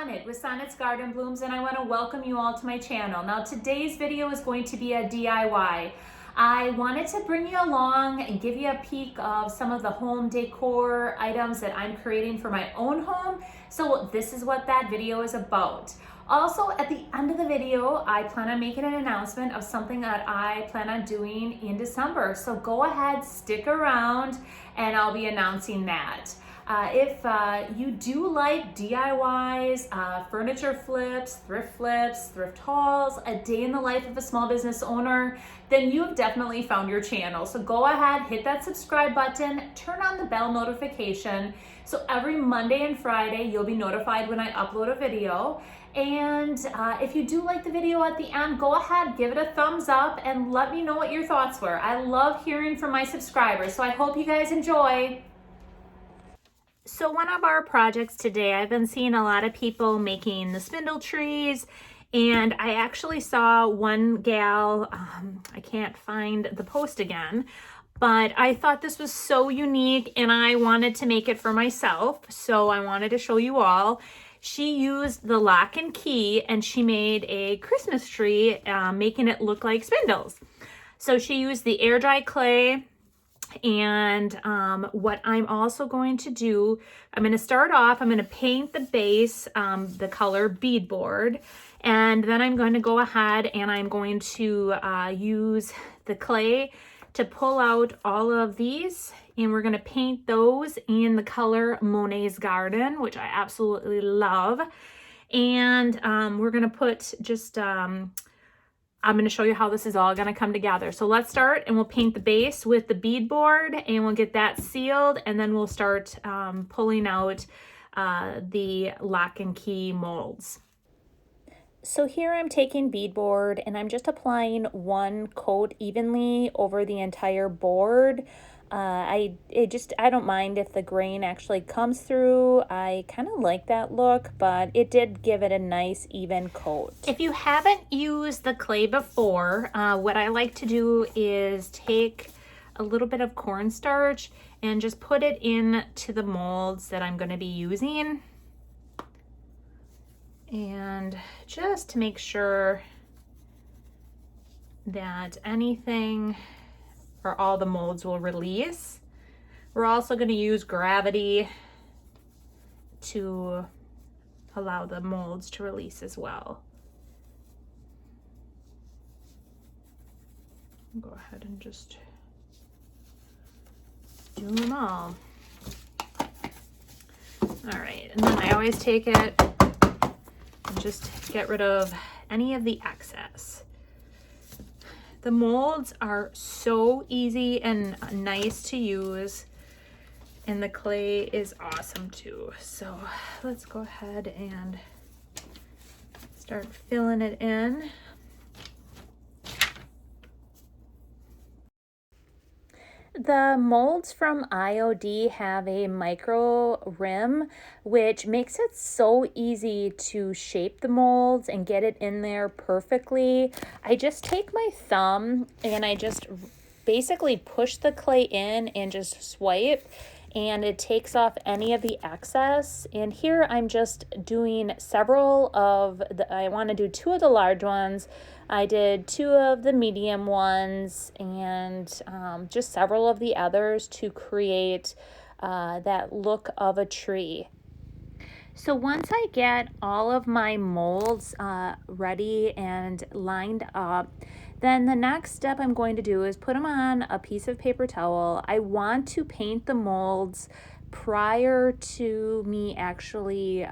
Sonnet with Sonnet's Garden Blooms, and I want to welcome you all to my channel. Now today's video is going to be a DIY. I wanted to bring you along and give you a peek of some of the home decor items that I'm creating for my own home. So this is what that video is about. Also, at the end of the video, I plan on making an announcement of something that I plan on doing in December. So go ahead, stick around, and I'll be announcing that. If you do like DIYs, furniture flips, thrift hauls, a day in the life of a small business owner, then you've definitely found your channel. So go ahead, hit that subscribe button, turn on the bell notification. So every Monday and Friday, you'll be notified when I upload a video. And if you do like the video at the end, go ahead, give it a thumbs up and let me know what your thoughts were. I love hearing from my subscribers, so I hope you guys enjoy. So one of our projects today, I've been seeing a lot of people making the spindle trees, and I actually saw one gal, I can't find the post again, but I thought this was so unique and I wanted to make it for myself. So I wanted to show you all. She used the lock and key and she made a Christmas tree, making it look like spindles. So she used the air dry clay. And what I'm also going to do, I'm going to start off, I'm going to paint the base, the color beadboard, and then I'm going to go ahead and I'm going to use the clay to pull out all of these, and we're going to paint those in the color Monet's Garden, which I absolutely love. And we're going to put just I'm going to show you how this is all going to come together. So let's start, and we'll paint the base with the beadboard, and we'll get that sealed, and then we'll start pulling out the lock and key molds. So here I'm taking beadboard and I'm just applying one coat evenly over the entire board. I don't mind if the grain actually comes through. I kind of like that look, but it did give it a nice even coat. If you haven't used the clay before, what I like to do is take a little bit of cornstarch and just put it into the molds that I'm going to be using. And just to make sure that anything or all the molds will release. We're also going to use gravity to allow the molds to release as well. Go ahead and just do them all. All right, and then I always take it and just get rid of any of the excess. The molds are so easy and nice to use, and the clay is awesome too. So let's go ahead and start filling it in. The molds from IOD have a micro rim, which makes it so easy to shape the molds and get it in there perfectly. I just take my thumb and I just basically push the clay in and just swipe, and it takes off any of the excess. And here I'm just doing several of I want to do 2 of the large ones. I did 2 of the medium ones, and just several of the others to create that look of a tree. So once I get all of my molds ready and lined up, then the next step I'm going to do is put them on a piece of paper towel. I want to paint the molds prior to me actually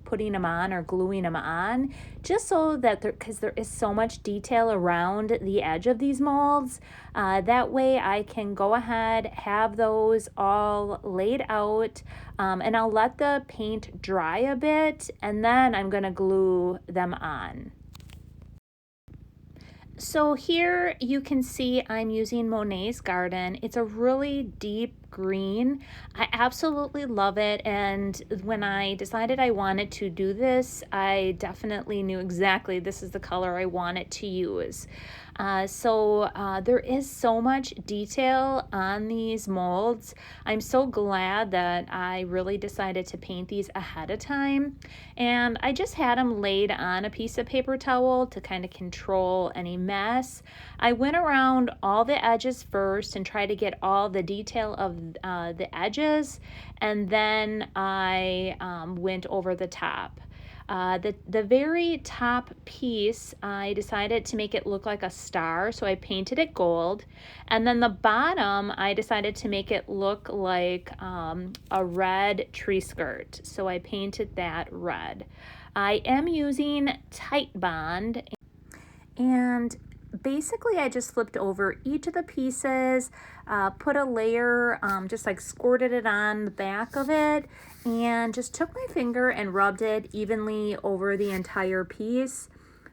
putting them on or gluing them on, just so that because there is so much detail around the edge of these molds, that way I can go ahead, have those all laid out, and I'll let the paint dry a bit, and then I'm going to glue them on. So here you can see I'm using Monet's Garden. It's a really deep green. I absolutely love it, and when I decided I wanted to do this, I definitely knew exactly this is the color I wanted to use. There is so much detail on these molds. I'm so glad that I really decided to paint these ahead of time, and I just had them laid on a piece of paper towel to kind of control any mess. I went around all the edges first and tried to get all the detail of the edges, and then I went over the top. The very top piece, I decided to make it look like a star, so I painted it gold. And then the bottom, I decided to make it look like a red tree skirt, so I painted that red. I am using Titebond, and basically I just flipped over each of the pieces, put a layer, just like squirted it on the back of it, and just took my finger and rubbed it evenly over the entire piece.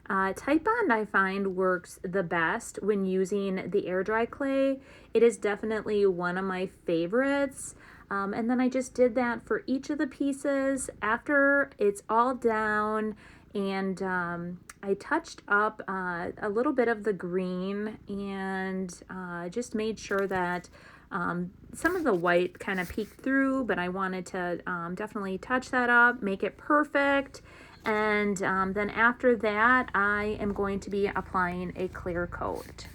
Titebond I find works the best when using the air dry clay. It is definitely one of my favorites. And then I just did that for each of the pieces. After it's all down, and I touched up a little bit of the green, and just made sure that some of the white kind of peeked through, but I wanted to definitely touch that up, make it perfect. And then after that, I am going to be applying a clear coat.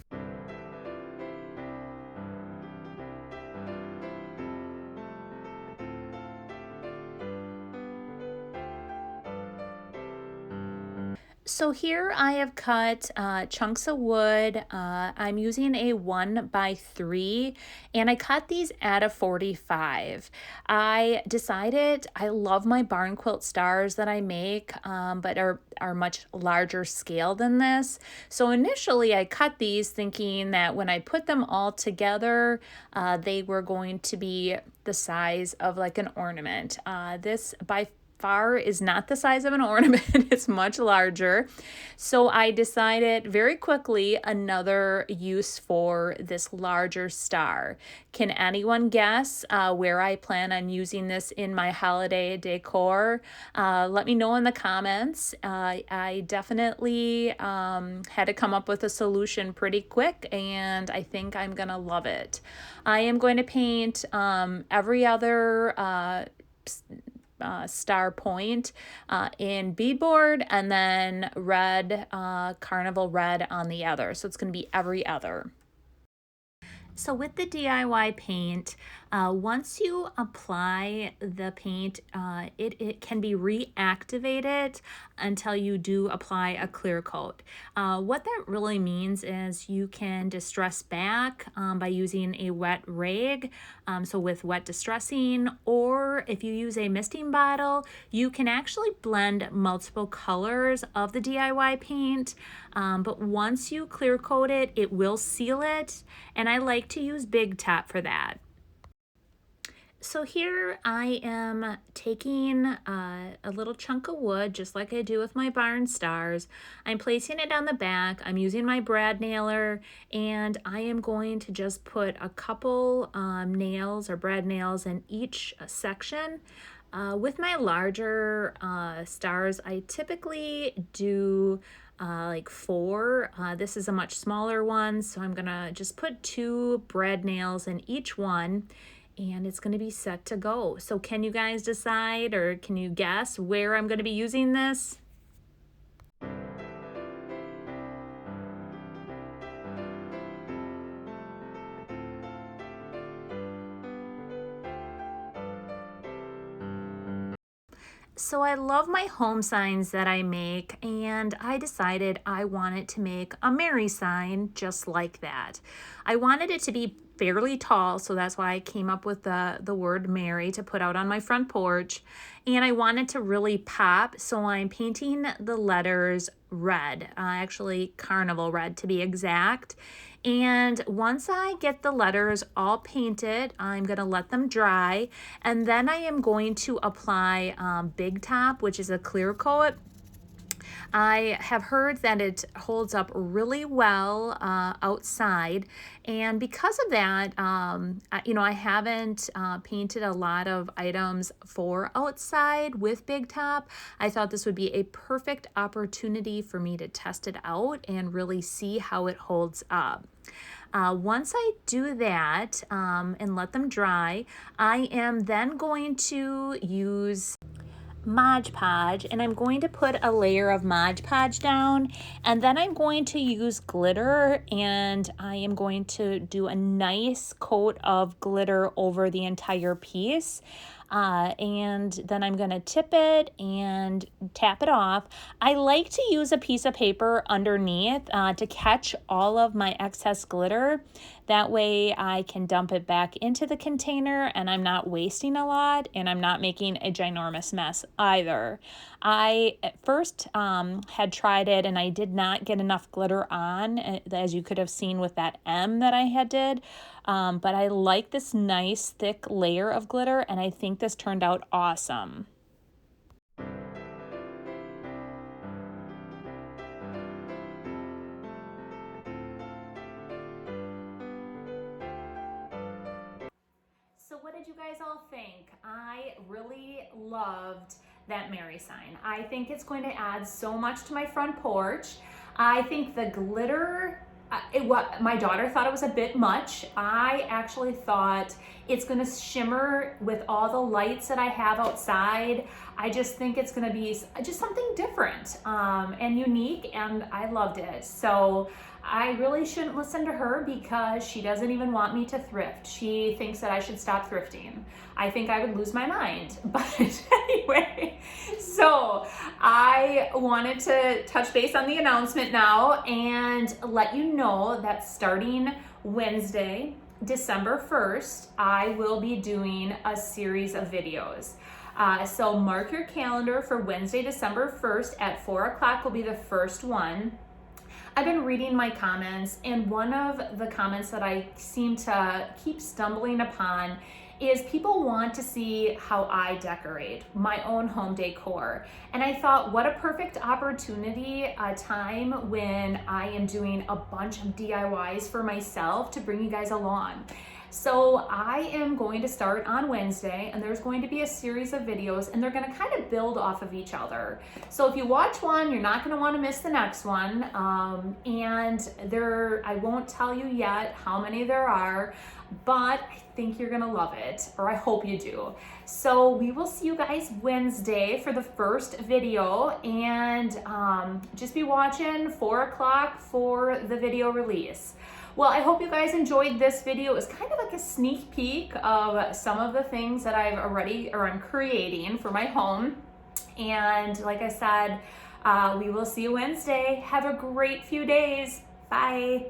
So here I have cut chunks of wood. I'm using a 1x3, and I cut these at a 45. I decided I love my barn quilt stars that I make, but are much larger scale than this. So initially I cut these thinking that when I put them all together, they were going to be the size of like an ornament. This by far is not the size of an ornament. It's much larger. So I decided very quickly another use for this larger star. Can anyone guess where I plan on using this in my holiday decor? Let me know in the comments. I definitely had to come up with a solution pretty quick, and I think I'm gonna love it. I am going to paint every other star point in beadboard, and then red, carnival red on the other. So it's going to be every other. So with the DIY paint, once you apply the paint, it can be reactivated until you do apply a clear coat. What that really means is you can distress back by using a wet rag, so with wet distressing, or if you use a misting bottle, you can actually blend multiple colors of the DIY paint, but once you clear coat it, it will seal it, and I like to use Big Top for that. So here I am taking a little chunk of wood, just like I do with my barn stars. I'm placing it on the back. I'm using my brad nailer, and I am going to just put a couple nails or brad nails in each section. With my larger stars, I typically do like 4. This is a much smaller one, so I'm gonna just put 2 brad nails in each one, and it's going to be set to go. So can you guys decide, or can you guess where I'm going to be using this? So I love my home signs that I make, and I decided I wanted to make a Mary sign just like that. I wanted it to be fairly tall, so that's why I came up with the word Mary to put out on my front porch. And I wanted to really pop, so I'm painting the letters red, actually carnival red to be exact. And once I get the letters all painted, I'm going to let them dry, and then I am going to apply Big Top, which is a clear coat. I have heard that it holds up really well outside, and because of that, I haven't painted a lot of items for outside with Big Top. I thought this would be a perfect opportunity for me to test it out and really see how it holds up. Once I do that and let them dry, I am then going to use Mod Podge, and I'm going to put a layer of Mod Podge down, and then I'm going to use glitter, and I am going to do a nice coat of glitter over the entire piece. And then I'm going to tip it and tap it off. I like to use a piece of paper underneath to catch all of my excess glitter. That way I can dump it back into the container and I'm not wasting a lot, and I'm not making a ginormous mess either. I at first had tried it and I did not get enough glitter on, as you could have seen with that M that I had did. But I like this nice thick layer of glitter, and I think this turned out awesome. So what did you guys all think? I really loved that Mary sign. I think it's going to add so much to my front porch. I think the glitter, my daughter thought it was a bit much. I actually thought it's gonna shimmer with all the lights that I have outside. I just think it's gonna be just something different and unique, and I loved it. So I really shouldn't listen to her because she doesn't even want me to thrift. She thinks that I should stop thrifting. I think I would lose my mind. But anyway, so I wanted to touch base on the announcement now and let you know that starting Wednesday, December 1st, I will be doing a series of videos. So mark your calendar for Wednesday, December 1st at 4 o'clock will be the first one. I've been reading my comments, and one of the comments that I seem to keep stumbling upon is people want to see how I decorate my own home decor. And I thought, what a perfect opportunity, a time when I am doing a bunch of DIYs for myself to bring you guys along. So I am going to start on Wednesday, and there's going to be a series of videos, and they're going to kind of build off of each other. So if you watch one, you're not going to want to miss the next one. And I won't tell you yet how many there are, but I think you're going to love it, or I hope you do. So we will see you guys Wednesday for the first video, and just be watching 4 o'clock for the video release. Well, I hope you guys enjoyed this video. It was kind of like a sneak peek of some of the things that I'm creating for my home. And like I said, we will see you Wednesday. Have a great few days. Bye.